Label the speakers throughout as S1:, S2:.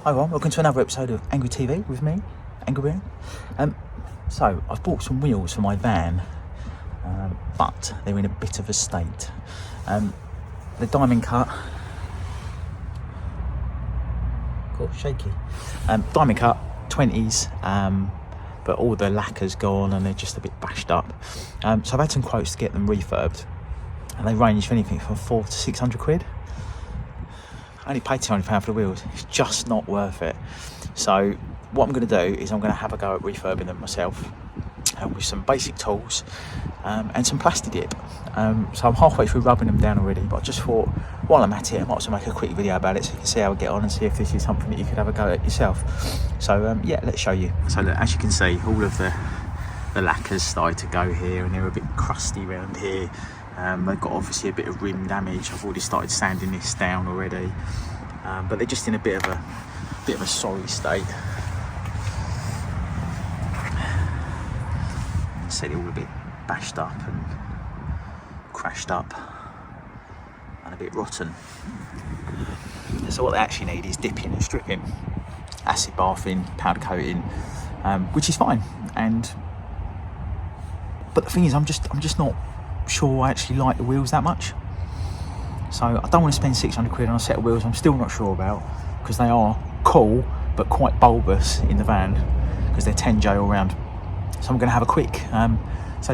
S1: Hi everyone, welcome to another episode of Angry TV with me, Angry Bear. So I've bought some wheels for my van, but they're in a bit of a state. The diamond cut, shaky. Diamond cut 20s, but all the lacquer's gone and they're just a bit bashed up. So I've had some quotes to get them refurbed, and they range from anything from £400 to £600. I only paid £200 for the wheels. It's just not worth it. So what I'm going to do is I'm going to have a go at refurbing them myself with some basic tools and some Plastidip. So I'm halfway through rubbing them down already, but I just thought while I'm at it I might also make a quick video about it so you can see how I get on and see if this is something that you could have a go at yourself. So yeah, let's show you. So look, as you can see, all of the lacquers started to go here and they're a bit crusty around here. They've got obviously a bit of rim damage. I've already started sanding this down already, but they're just in a bit of a sorry state. You see they're all a bit bashed up and crashed up and a bit rotten. So what they actually need is dipping and stripping, acid bathing, powder coating, which is fine. But the thing is, I'm just not sure I actually like the wheels that much. So I don't want to spend £600 on a set of wheels I'm still not sure about, because they are cool but quite bulbous in the van because they're 10J all round. So I'm going to have a quick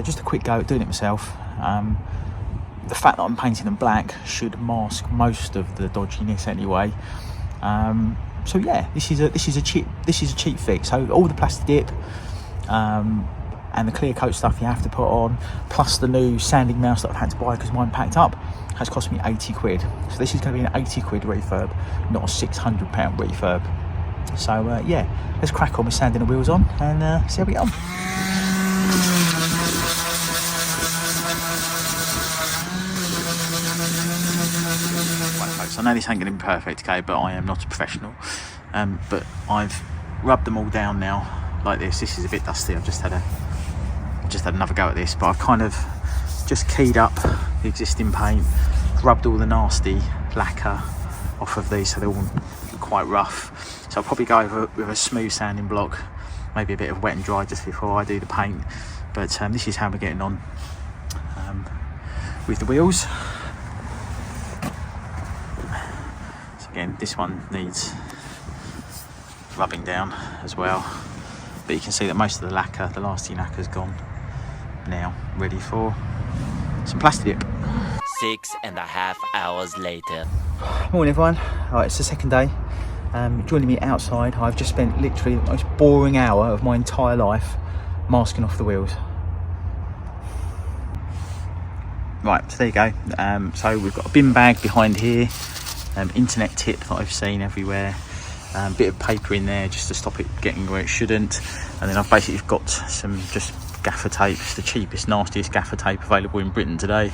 S1: just a quick go at doing it myself. The fact that I'm painting them black should mask most of the dodginess anyway. So yeah, this is a cheap fix. So all the Plastidip and the clear coat stuff you have to put on, plus the new sanding mouse that I've had to buy because mine packed up, has cost me £80. So this is going to be an £80 refurb, not a £600 refurb. So yeah, let's crack on with sanding the wheels on and see how we get on. Right folks, I know this ain't going to be perfect, okay, but I am not a professional. But I've rubbed them all down now like this. This is a bit dusty. I've just had another go at this, but I've kind of just keyed up the existing paint, rubbed all the nasty lacquer off of these so they're all quite rough. So I'll probably go over with a smooth sanding block, maybe a bit of wet and dry just before I do the paint. But this is how we're getting on with the wheels. So again, this one needs rubbing down as well, but you can see that most of the lacquer, the lasting lacquer's gone now, ready for some Plastidip.
S2: 6.5 hours later.
S1: Morning everyone. Alright, it's the second day. Joining me outside, I've just spent literally the most boring hour of my entire life masking off the wheels. Right, so there you go. So we've got a bin bag behind here, internet tip that I've seen everywhere, bit of paper in there just to stop it getting where it shouldn't, and then I've basically got some just gaffer tape, the cheapest, nastiest gaffer tape available in Britain today,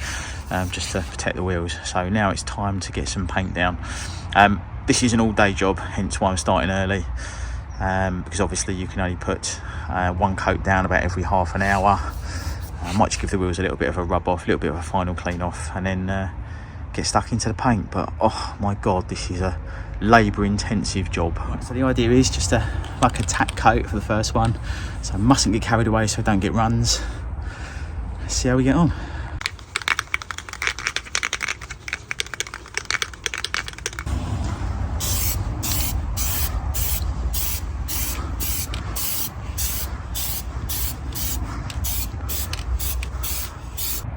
S1: just to protect the wheels. So now it's time to get some paint down. This is an all-day job, hence why I'm starting early, because obviously you can only put one coat down about every half an hour. I might just give the wheels a little bit of a rub off, a little bit of a final clean off, and then get stuck into the paint. But oh my god, this is a labour intensive job. So the idea is just like a tack coat for the first one, so I mustn't get carried away so I don't get runs. Let's see how we get on.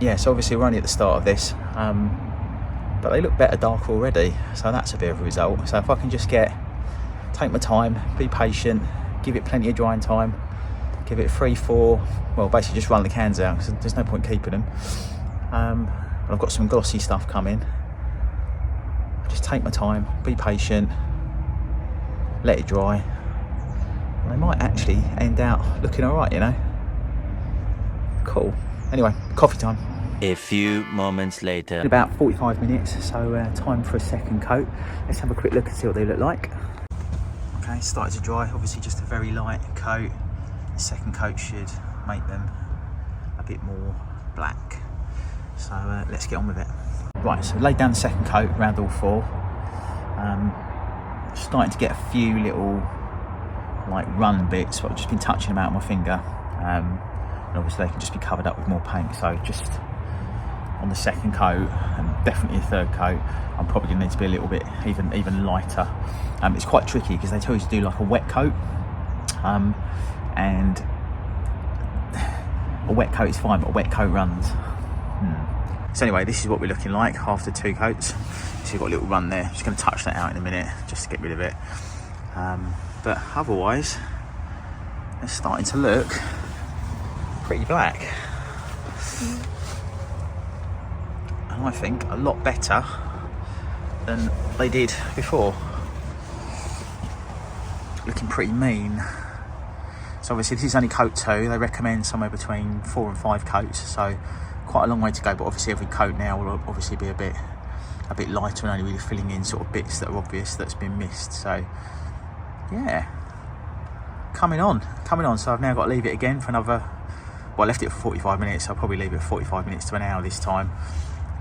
S1: Yeah, so obviously we're only at the start of this, but they look better dark already, so that's a bit of a result. So if I can just take my time, be patient, give it plenty of drying time, give it 3-4, well basically just run the cans out because there's no point keeping them. I've got some glossy stuff coming. Just take my time, be patient, let it dry, and they might actually end out looking alright, you know. Cool. Anyway, coffee time.
S2: A few moments later.
S1: In about 45 minutes, so time for a second coat. Let's have a quick look and see what they look like. Okay, started to dry, obviously just a very light coat. The second coat should make them a bit more black. So let's get on with it. Right, so laid down the second coat around all four. starting to get a few little like run bits, but I've just been touching them out with my finger, and obviously they can just be covered up with more paint. So just on the second coat, and definitely a third coat, I'm probably going to need to be a little bit even lighter. It's quite tricky because they tell you to do like a wet coat, and a wet coat is fine, but a wet coat runs. So anyway, this is what we're looking like after 2 coats. So you've got a little run there. Just going to touch that out in a minute just to get rid of it. But otherwise, it's starting to look pretty black. And I think a lot better than they did before. Looking pretty mean. So obviously this is only coat 2. They recommend somewhere between 4 and 5 coats. So quite a long way to go, but obviously every coat now will obviously be a bit lighter and only really filling in sort of bits that are obvious that's been missed. So yeah, coming on. So I've now got to leave it again for another, well, I left it for 45 minutes, so I'll probably leave it for 45 minutes to an hour this time,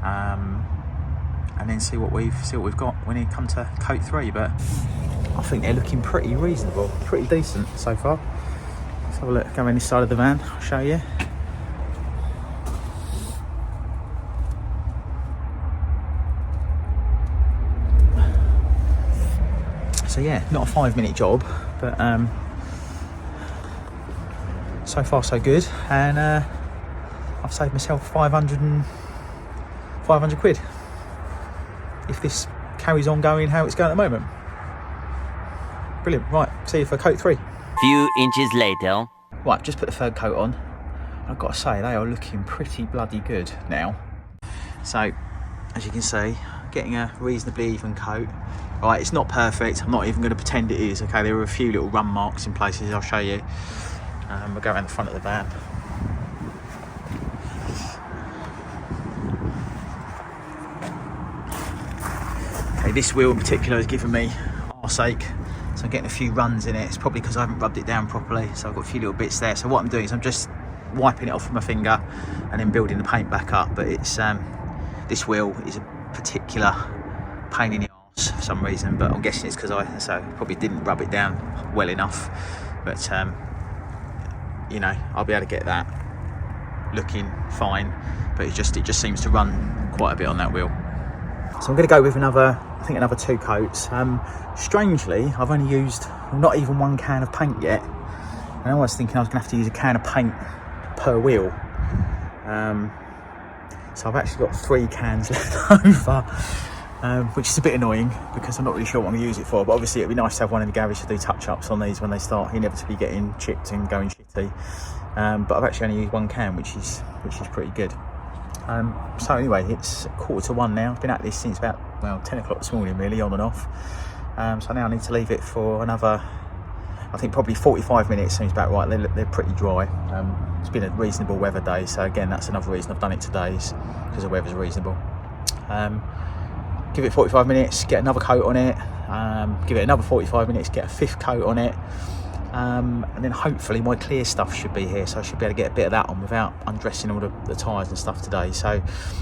S1: and then see what we've got when it comes to coat 3. But I think they're looking pretty reasonable, pretty decent so far. Let's have a look, go around this side of the van, I'll show you. So yeah, not a 5-minute job, but so far so good, and I've saved myself 500 quid if this carries on going how it's going at the moment. Brilliant. Right, see you for coat 3.
S2: Few inches later.
S1: Right, just put the third coat on. I've got to say, they are looking pretty bloody good now. So, as you can see, getting a reasonably even coat. Right, it's not perfect. I'm not even going to pretend it is. Okay, there are a few little run marks in places. I'll show you. We'll go around the front of the van. Okay, this wheel in particular has given me arseache, so I'm getting a few runs in it. It's probably because I haven't rubbed it down properly, so I've got a few little bits there. So what I'm doing is I'm just wiping it off with my finger and then building the paint back up. But it's this wheel is a particular pain in the arse for some reason, but I'm guessing it's because I probably didn't rub it down well enough. But you know, I'll be able to get that looking fine, but it just seems to run quite a bit on that wheel. So I'm going to go with another 2 coats. Strangely, I've only used not even 1 can of paint yet, and I was thinking I was going to have to use a can of paint per wheel. So I've actually got 3 cans left over, which is a bit annoying because I'm not really sure what I'm going to use it for. But obviously it'd be nice to have one in the garage to do touch-ups on these when they start inevitably getting chipped and going shitty. But I've actually only used 1 can, which is pretty good. So anyway, it's 1:45 now. I've been at this since about 10 o'clock this morning, really, on and off. So now I need to leave it for another, I think probably 45 minutes seems about right. They're pretty dry. It's been a reasonable weather day, so again that's another reason I've done it today, is because the weather's reasonable. Give it 45 minutes, get another coat on it, give it another 45 minutes, get a 5th coat on it, and then hopefully my clear stuff should be here, so I should be able to get a bit of that on without undressing all the tyres and stuff today. So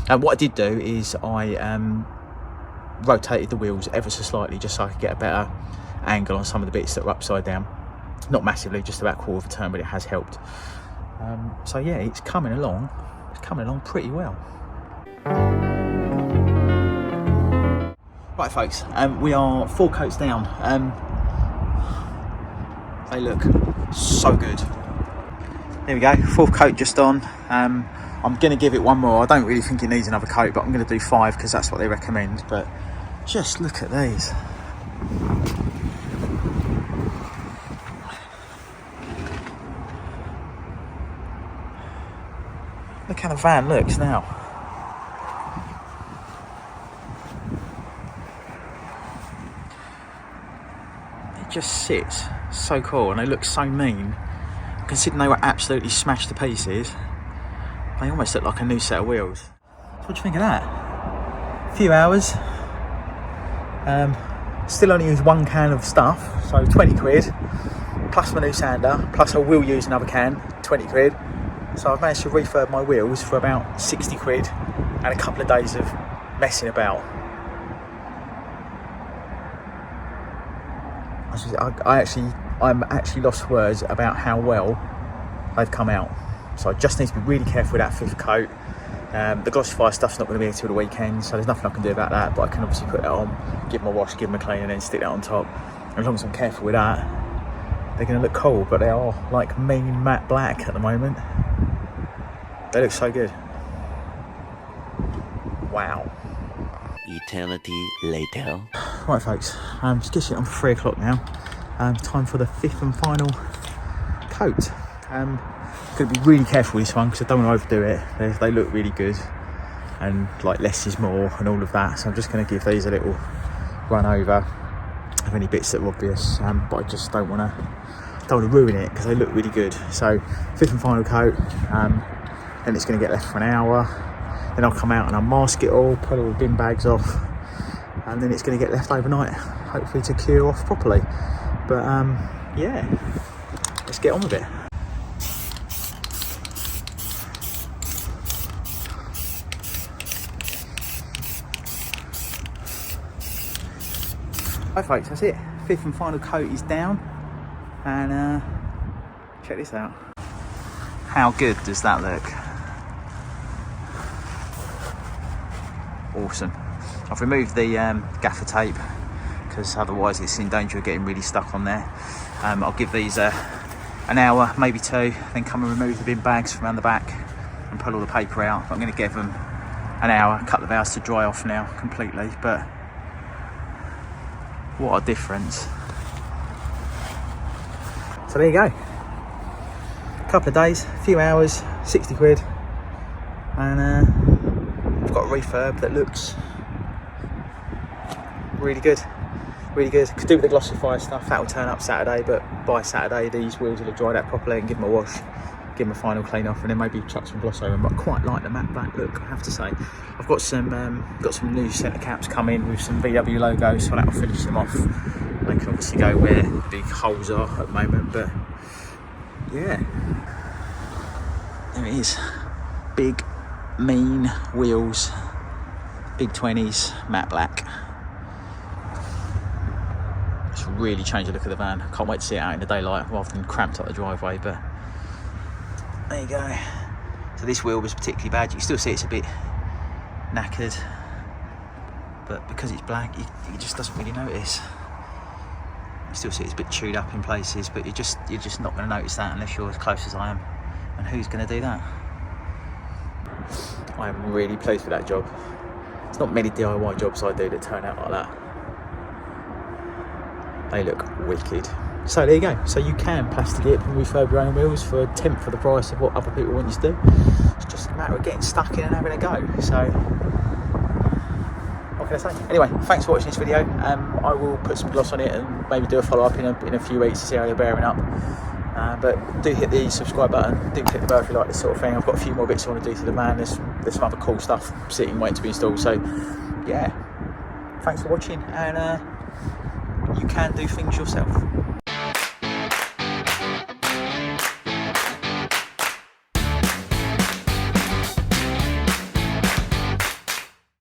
S1: what I did do is I rotated the wheels ever so slightly just so I could get a better angle on some of the bits that were upside down. Not massively, just about 1/4 of a turn, but it has helped. So yeah, it's coming along pretty well. Right folks, we are 4 coats down. They look so good. There we go, 4th coat just on. I'm going to give it 1 more. I don't really think it needs another coat, but I'm going to do 5 because that's what they recommend. But just look at these. Look how the van looks now. It just sits so cool, and they look so mean. Considering they were absolutely smashed to pieces, they almost look like a new set of wheels. So what do you think of that? A few hours. Still only used 1 can of stuff, so 20 quid. Plus my new sander, plus I will use another can, 20 quid. So I've managed to refurb my wheels for about 60 quid and a couple of days of messing about. I'm actually lost for words about how well they've come out. So I just need to be really careful with that 5th coat. The glossifier stuff's not going to be here till the weekend, so there's nothing I can do about that, but I can obviously put it on, give them a wash, give them a clean, and then stick that on top. And as long as I'm careful with that, they're going to look cool, but they are like mean matte black at the moment. They look so good. Wow.
S2: Eternity later.
S1: Right folks, it's just on 3 o'clock now. Time for the 5th and final coat. I'm going to be really careful with this one because I don't want to overdo it. They look really good, and like less is more and all of that. So I'm just going to give these a little run over of any bits that are obvious, but I just don't want to ruin it because they look really good. So 5th and final coat, then it's going to get left for an hour. Then I'll come out and I'll mask it all, pull all the bin bags off, and then it's going to get left overnight, hopefully to cure off properly. But yeah, let's get on with it. Right folks, that's it. 5th and final coat is down, and check this out. How good does that look? Awesome. I've removed the gaffer tape because otherwise it's in danger of getting really stuck on there. I'll give these an hour, maybe 2, then come and remove the bin bags from around the back and pull all the paper out. I'm going to give them an hour, a couple of hours to dry off now completely, but what a difference. So there you go. A couple of days, a few hours, 60 quid, and I've got a refurb that looks really good. Really good. Could do with the glossifier stuff, that will turn up Saturday, but by Saturday these wheels will have dried out properly and give them a wash, give them a final clean off, and then maybe chuck some gloss over them. But I quite like the matte black look, I have to say. I've got some new centre caps coming with some VW logos, so that will finish them off. They can obviously go where the big holes are at the moment, but yeah, there it is. Big mean wheels, big 20s, matte black. It's really changed the look of the van. Can't wait to see it out in the daylight rather than cramped up the driveway, but there you go. So this wheel was particularly bad. You can still see it's a bit knackered, but because it's black, it just doesn't really notice. You still see it's a bit chewed up in places, but you're just not going to notice that unless you're as close as I am. And who's going to do that? I am really pleased with that job. It's not many DIY jobs I do that turn out like that. They look wicked. So there you go. So you can Plastidip and refurb your own wheels for 1/10 of the price of what other people want you to do. It's just a matter of getting stuck in and having a go. So what can I say? Anyway, thanks for watching this video. I will put some gloss on it and maybe do a follow-up in a few weeks to see how they're bearing up. But do hit the subscribe button, do click the bell if you like this sort of thing. I've got a few more bits I want to do to the van. There's some other cool stuff sitting waiting to be installed. So yeah, thanks for watching, and you can do things yourself.